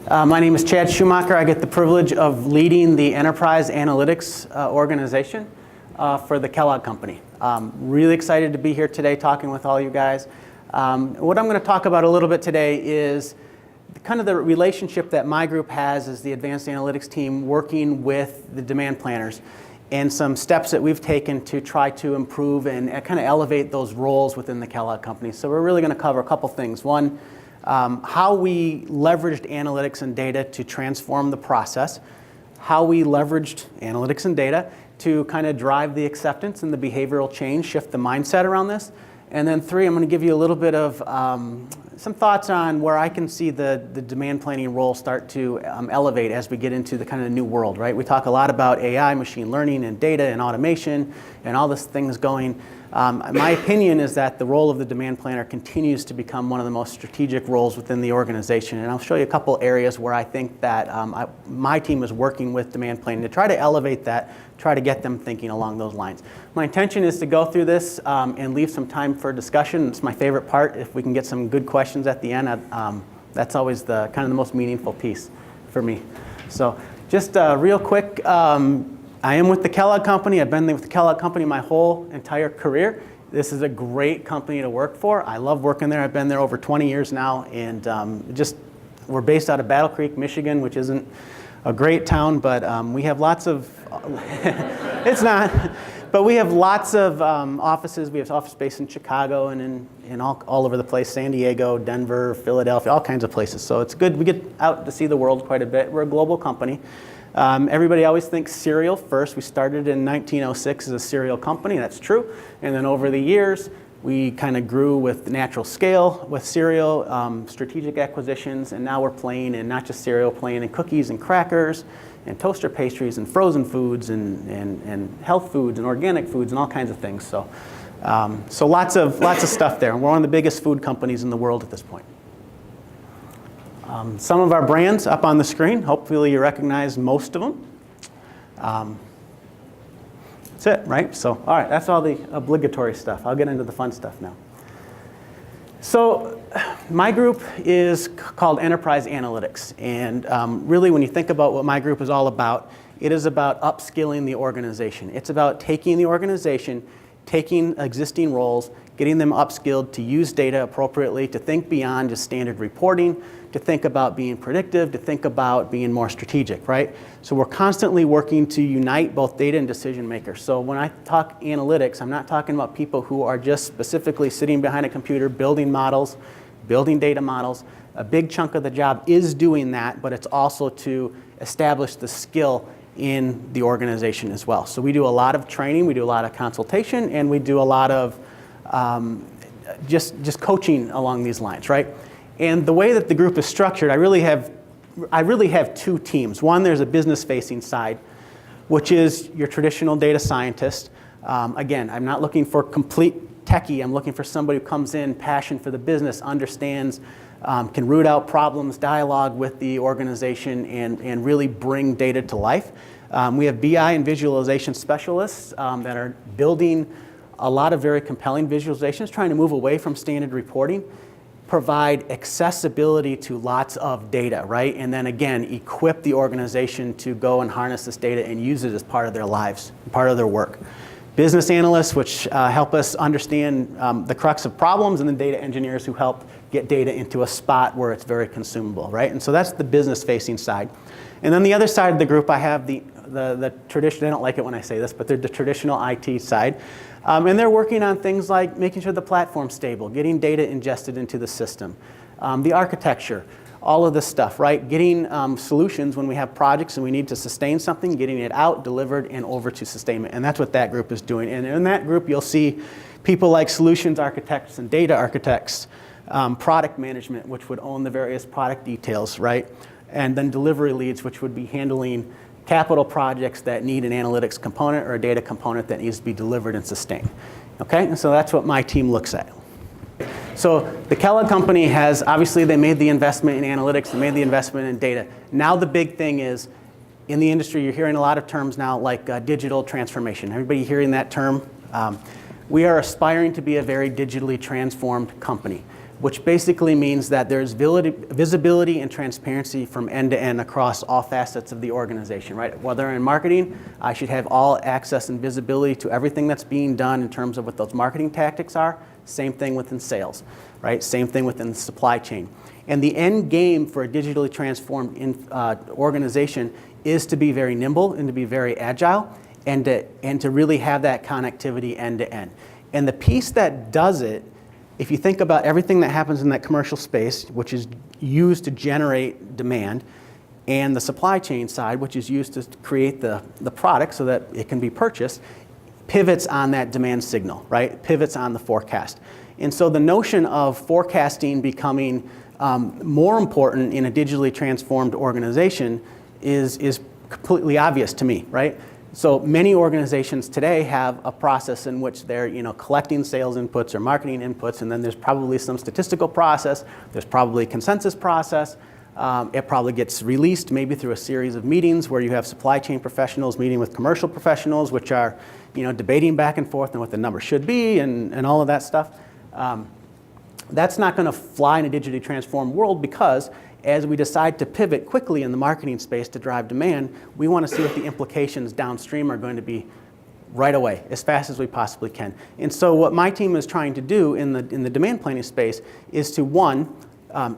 My name is Chad Schumaker. I get the privilege of leading the enterprise analytics organization for the Kellogg company. Really excited to be here today talking with all you guys. What I'm going to talk about a little bit today is kind of the relationship that my group has as the advanced analytics team working with the demand planners and some steps that we've taken to try to improve and kind of elevate those roles within the Kellogg company. So we're really going to cover a couple things. One, how we leveraged analytics and data to transform the process, how we leveraged analytics and data to kind of drive the acceptance and the behavioral change, shift the mindset around this. And then three, I'm going to give you a little bit of some thoughts on where I can see the demand planning role start to elevate as we get into the kind of new world, right? We talk a lot about AI, machine learning, and data, and automation, and all these things going. My opinion is that the role of the demand planner continues to become one of the most strategic roles within the organization. And I'll show you a couple areas where I think that my team is working with demand planning to try to elevate that, try to get them thinking along those lines. My intention is to go through this and leave some time for discussion. It's my favorite part. If we can get some good questions at the end, that's always the kind of the most meaningful piece for me. So just real quick, I am with the Kellogg company. I've been with the Kellogg company my whole entire career. This is a great company to work for. I love working there. I've been there over 20 years now, and we're based out of Battle Creek, Michigan, which isn't a great town, but we have lots of, it's not, but we have lots of offices. We have office space in Chicago and in all over the place, San Diego, Denver, Philadelphia, all kinds of places. So it's good. We get out to see the world quite a bit. We're a global company. Everybody always thinks cereal first. We started in 1906 as a cereal company. That's true. And then over the years, we kind of grew with natural scale with cereal, strategic acquisitions, and now we're playing in not just cereal, playing in cookies and crackers and toaster pastries and frozen foods and health foods and organic foods and all kinds of things. So, lots of stuff there. And we're one of the biggest food companies in the world at this point. Some of our brands up on the screen. Hopefully you recognize most of them. That's it, right? So, all right, that's all the obligatory stuff. I'll get into the fun stuff now. So, my group is called Enterprise Analytics. And really, when you think about what my group is all about, it is about upskilling the organization. It's about taking the organization, taking existing roles, getting them upskilled to use data appropriately, to think beyond just standard reporting, to think about being predictive, to think about being more strategic, right? So we're constantly working to unite both data and decision makers. So when I talk analytics, I'm not talking about people who are just specifically sitting behind a computer building models, building data models. A big chunk of the job is doing that, but it's also to establish the skill in the organization as well. So we do a lot of training, we do a lot of consultation, and we do a lot of just coaching along these lines, right? And the way that the group is structured, I really have two teams. One, there's a business-facing side, which is your traditional data scientist. Again, I'm not looking for complete techie. I'm looking for somebody who comes in, passion for the business, understands, can root out problems, dialogue with the organization, and really bring data to life. We have BI and visualization specialists that are building a lot of very compelling visualizations, trying to move away from standard reporting, provide accessibility to lots of data, right? And then again, equip the organization to go and harness this data and use it as part of their lives, part of their work. Business analysts, which help us understand the crux of problems, and then data engineers who help get data into a spot where it's very consumable, right? And so that's the business-facing side. And then the other side of the group, I have the traditional, I don't like it when I say this, but they're the traditional IT side. And they're working on things like making sure the platform's stable, getting data ingested into the system, the architecture, all of this stuff, right? Getting solutions when we have projects and we need to sustain something, getting it out, delivered, and over to sustainment. And that's what that group is doing. And in that group, you'll see people like solutions architects and data architects, product management, which would own the various product details, right? And then delivery leads, which would be handling capital projects that need an analytics component or a data component that needs to be delivered and sustained. Okay, and so that's what my team looks at. So the Kellogg company has, obviously they made the investment in analytics, they made the investment in data. Now the big thing is, in the industry you're hearing a lot of terms now like digital transformation. Everybody hearing that term? We are aspiring to be a very digitally transformed company. which basically means that there's visibility and transparency from end to end across all facets of the organization, right? Whether in marketing, I should have all access and visibility to everything that's being done in terms of what those marketing tactics are. Same thing within sales, right? Same thing within the supply chain. And the end game for a digitally transformed organization is to be very nimble and to be very agile and to really have that connectivity end to end. And the piece that does it, if you think about everything that happens in that commercial space, which is used to generate demand, and the supply chain side, which is used to create the product so that it can be purchased, pivots on that demand signal, right? Pivots on the forecast. And so the notion of forecasting becoming more important in a digitally transformed organization is completely obvious to me, right? So many organizations today have a process in which they're collecting sales inputs or marketing inputs, and then there's probably some statistical process, there's probably a consensus process. It probably gets released maybe through a series of meetings where you have supply chain professionals meeting with commercial professionals, which are debating back and forth on what the number should be and all of that stuff. That's not going to fly in a digitally transformed world, because as we decide to pivot quickly in the marketing space to drive demand, we want to see what the implications downstream are going to be right away, as fast as we possibly can. And so what my team is trying to do in the demand planning space is to, one,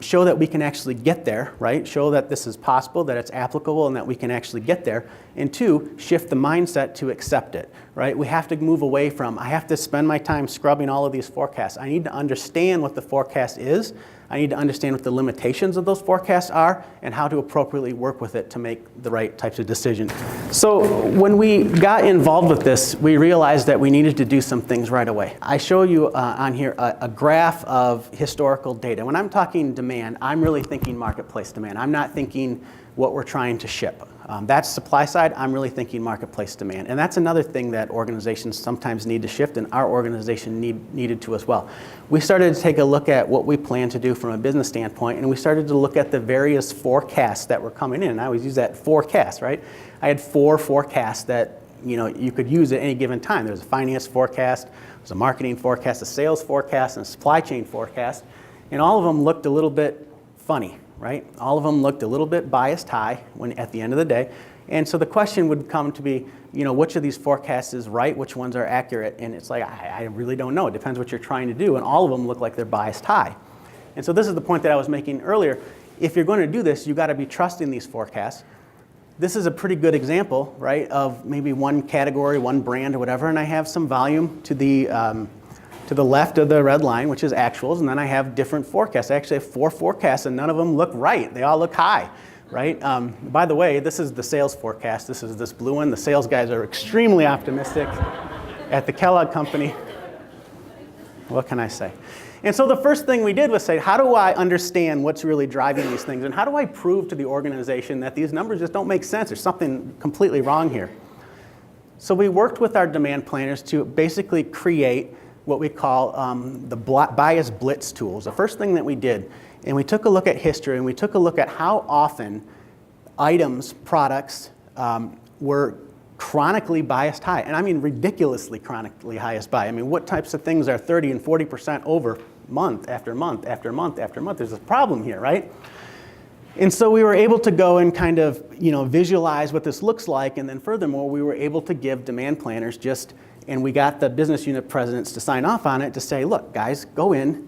show that we can actually get there, right? Show that this is possible, that it's applicable, and that we can actually get there. And two, shift the mindset to accept it, right? We have to move away from, I have to spend my time scrubbing all of these forecasts. I need to understand what the forecast is. I need to understand what the limitations of those forecasts are and how to appropriately work with it to make the right types of decisions. So when we got involved with this, we realized that we needed to do some things right away. I show you on here a graph of historical data. When I'm talking demand, I'm really thinking marketplace demand. I'm not thinking what we're trying to ship. That's supply side. I'm really thinking marketplace demand. And that's another thing that organizations sometimes need to shift, and our organization needed to as well. We started to take a look at what we plan to do from a business standpoint, and we started to look at the various forecasts that were coming in. And I always use that forecast, right? I had 4 forecasts that you could use at any given time. There was a finance forecast, there was a marketing forecast, a sales forecast, and a supply chain forecast. And all of them looked a little bit funny, right? All of them looked a little bit biased high at the end of the day. And so the question would come to be, which of these forecasts is right, which ones are accurate? And it's like, I really don't know. It depends what you're trying to do. And all of them look like they're biased high. And so this is the point that I was making earlier. If you're going to do this, you've got to be trusting these forecasts. This is a pretty good example, right, of maybe one category, one brand or whatever, and I have some volume to the left of the red line, which is actuals, and then I have different forecasts. I actually have 4 forecasts, and none of them look right. They all look high, right? By the way, this is the sales forecast. This is this blue one. The sales guys are extremely optimistic at the Kellogg company. What can I say? And so the first thing we did was say, how do I understand what's really driving these things? And how do I prove to the organization that these numbers just don't make sense? There's something completely wrong here. So we worked with our demand planners to basically create what we call the bias blitz tools. The first thing that we did, and we took a look at history, and we took a look at how often items, products, were chronically biased high. And I mean ridiculously chronically highest by. I mean, what types of things are 30 and 40% over month after month after month after month? There's a problem here, right? And so we were able to go and kind of visualize what this looks like, and then furthermore, we were able to give demand planners and we got the business unit presidents to sign off on it to say, look, guys, go in,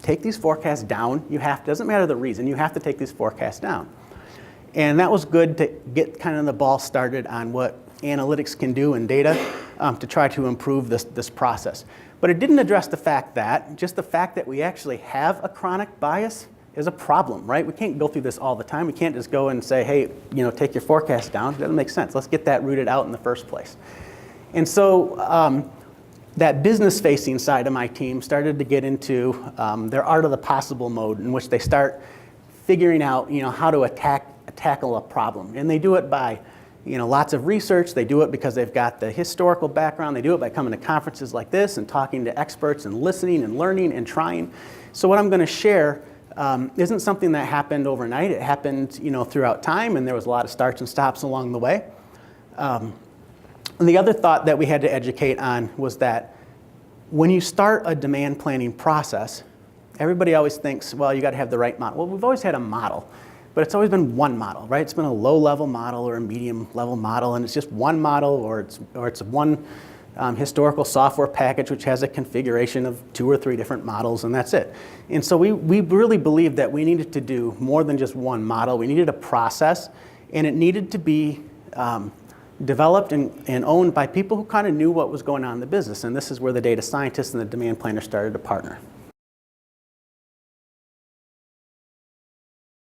take these forecasts down. Doesn't matter the reason, you have to take these forecasts down. And that was good to get kind of the ball started on what analytics can do and data to try to improve this process. But it didn't address the fact that we actually have a chronic bias is a problem, right? We can't go through this all the time. We can't just go and say, hey, take your forecast down. It doesn't make sense. Let's get that rooted out in the first place. And so that business-facing side of my team started to get into their art of the possible mode, in which they start figuring out, how to tackle a problem. And they do it by, lots of research. They do it because they've got the historical background. They do it by coming to conferences like this and talking to experts and listening and learning and trying. So what I'm going to share isn't something that happened overnight. It happened, throughout time, and there was a lot of starts and stops along the way. And the other thought that we had to educate on was that when you start a demand planning process, everybody always thinks, well, you got to have the right model. Well, we've always had a model, but it's always been one model, right? It's been a low-level model or a medium-level model, and it's just one model, or it's one historical software package which has a configuration of 2 or 3 different models, and that's it. And so we really believed that we needed to do more than just one model. We needed a process, and it needed to be developed and owned by people who kind of knew what was going on in the business, and this is where the data scientists and the demand planners started to partner.